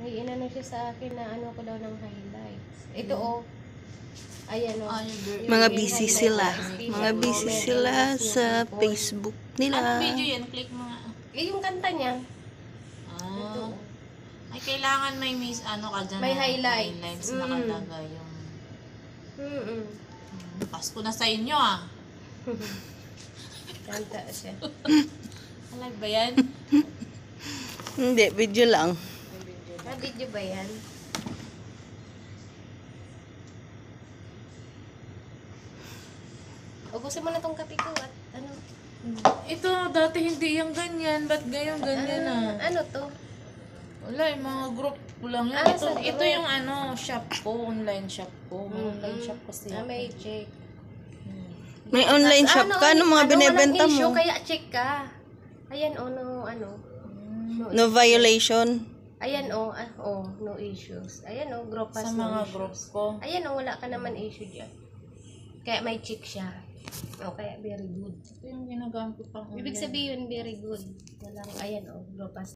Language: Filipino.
May inano siya sa akin na ano ko daw ng highlights. Ito ayan Mga busy sila. Mga busy sila sa Facebook nila. Anong video yan? Click mo nga. Yung kanta niya. Ah. Ay, kailangan may ano ka dyan. May na, highlights. Highlights nakalagay yung... Pasko na sa inyo Kanta siya. Alag ba yan? Hindi, video lang. Video ba yan? Ubusin mo na tong kape ko at ano. Ito, dati hindi yung ganyan. Ba't ganyan na? Ano to? Wala, yung mga group ko lang yan. Ito yung shop ko, online shop ko. May online shop kasi. May check. May online shop ka? Ano mga binibenta mo? Kaya check ka. Ayan No violation? Ayan no issues. Ayan group pass sa mga group ko. Ayan wala ka naman issue dyan. Kaya may check siya. Kaya very good. Ito yung ginagamit ko pang Ibig sabihin very good. Walang, ayan group pass.